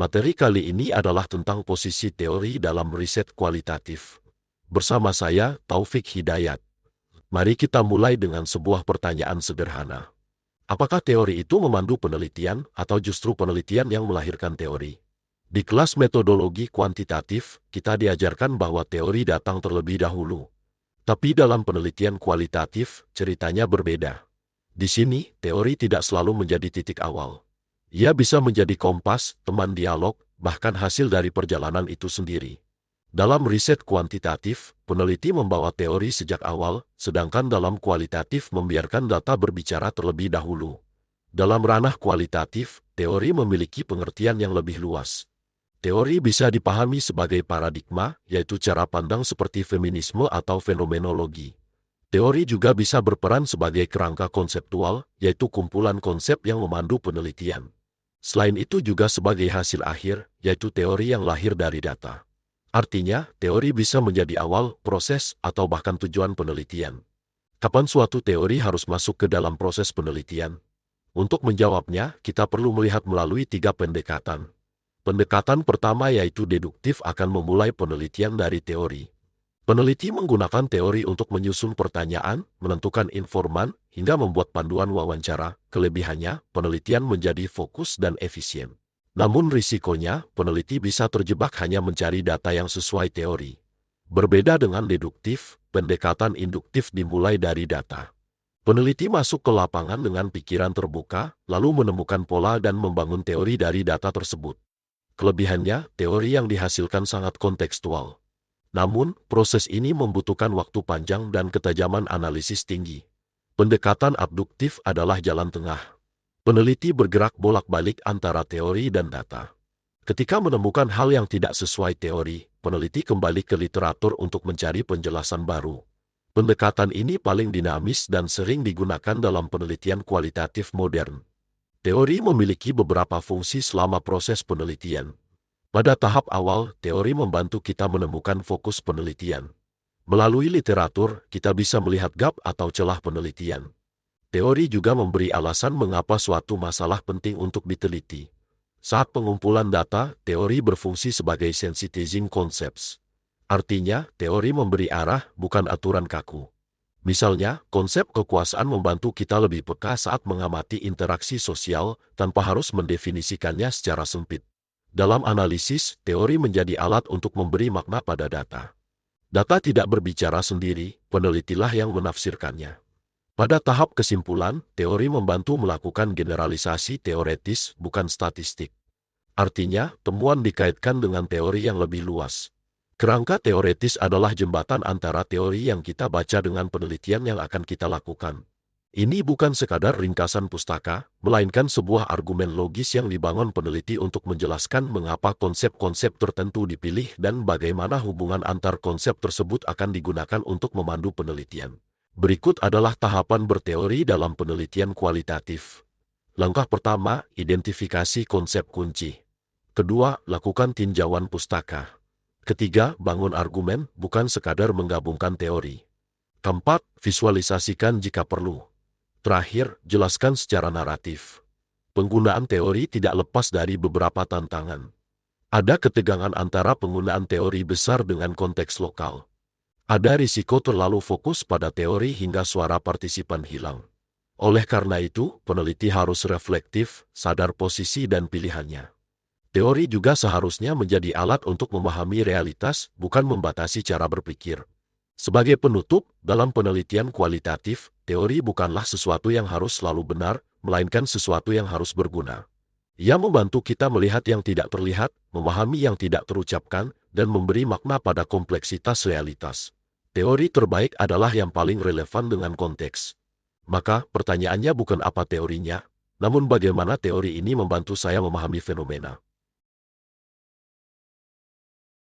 Materi kali ini adalah tentang posisi teori dalam riset kualitatif. Bersama saya, Taufik Hidayat. Mari kita mulai dengan sebuah pertanyaan sederhana. Apakah teori itu memandu penelitian atau justru penelitian yang melahirkan teori? Di kelas metodologi kuantitatif, kita diajarkan bahwa teori datang terlebih dahulu. Tapi dalam penelitian kualitatif, ceritanya berbeda. Di sini, teori tidak selalu menjadi titik awal. Ia bisa menjadi kompas, teman dialog, bahkan hasil dari perjalanan itu sendiri. Dalam riset kuantitatif, peneliti membawa teori sejak awal, sedangkan dalam kualitatif membiarkan data berbicara terlebih dahulu. Dalam ranah kualitatif, teori memiliki pengertian yang lebih luas. Teori bisa dipahami sebagai paradigma, yaitu cara pandang seperti feminisme atau fenomenologi. Teori juga bisa berperan sebagai kerangka konseptual, yaitu kumpulan konsep yang memandu penelitian. Selain itu juga sebagai hasil akhir, yaitu teori yang lahir dari data. Artinya, teori bisa menjadi awal, proses, atau bahkan tujuan penelitian. Kapan suatu teori harus masuk ke dalam proses penelitian? Untuk menjawabnya, kita perlu melihat melalui 3 pendekatan. Pendekatan pertama yaitu deduktif akan memulai penelitian dari teori. Peneliti menggunakan teori untuk menyusun pertanyaan, menentukan informan, hingga membuat panduan wawancara. Kelebihannya, penelitian menjadi fokus dan efisien. Namun risikonya, peneliti bisa terjebak hanya mencari data yang sesuai teori. Berbeda dengan deduktif, pendekatan induktif dimulai dari data. Peneliti masuk ke lapangan dengan pikiran terbuka, lalu menemukan pola dan membangun teori dari data tersebut. Kelebihannya, teori yang dihasilkan sangat kontekstual. Namun, proses ini membutuhkan waktu panjang dan ketajaman analisis tinggi. Pendekatan abduktif adalah jalan tengah. Peneliti bergerak bolak-balik antara teori dan data. Ketika menemukan hal yang tidak sesuai teori, peneliti kembali ke literatur untuk mencari penjelasan baru. Pendekatan ini paling dinamis dan sering digunakan dalam penelitian kualitatif modern. Teori memiliki beberapa fungsi selama proses penelitian. Pada tahap awal, teori membantu kita menemukan fokus penelitian. Melalui literatur, kita bisa melihat gap atau celah penelitian. Teori juga memberi alasan mengapa suatu masalah penting untuk diteliti. Saat pengumpulan data, teori berfungsi sebagai sensitizing concepts. Artinya, teori memberi arah, bukan aturan kaku. Misalnya, konsep kekuasaan membantu kita lebih peka saat mengamati interaksi sosial tanpa harus mendefinisikannya secara sempit. Dalam analisis, teori menjadi alat untuk memberi makna pada data. Data tidak berbicara sendiri, penelitilah yang menafsirkannya. Pada tahap kesimpulan, teori membantu melakukan generalisasi teoretis, bukan statistik. Artinya, temuan dikaitkan dengan teori yang lebih luas. Kerangka teoretis adalah jembatan antara teori yang kita baca dengan penelitian yang akan kita lakukan. Ini bukan sekadar ringkasan pustaka, melainkan sebuah argumen logis yang dibangun peneliti untuk menjelaskan mengapa konsep-konsep tertentu dipilih dan bagaimana hubungan antar konsep tersebut akan digunakan untuk memandu penelitian. Berikut adalah tahapan berteori dalam penelitian kualitatif. Langkah pertama, identifikasi konsep kunci. Kedua, lakukan tinjauan pustaka. Ketiga, bangun argumen, bukan sekadar menggabungkan teori. Keempat, visualisasikan jika perlu. Terakhir, jelaskan secara naratif. Penggunaan teori tidak lepas dari beberapa tantangan. Ada ketegangan antara penggunaan teori besar dengan konteks lokal. Ada risiko terlalu fokus pada teori hingga suara partisipan hilang. Oleh karena itu, peneliti harus reflektif, sadar posisi dan pilihannya. Teori juga seharusnya menjadi alat untuk memahami realitas, bukan membatasi cara berpikir. Sebagai penutup, dalam penelitian kualitatif, teori bukanlah sesuatu yang harus selalu benar, melainkan sesuatu yang harus berguna. Ia membantu kita melihat yang tidak terlihat, memahami yang tidak terucapkan, dan memberi makna pada kompleksitas realitas. Teori terbaik adalah yang paling relevan dengan konteks. Maka, pertanyaannya bukan apa teorinya, namun bagaimana teori ini membantu saya memahami fenomena.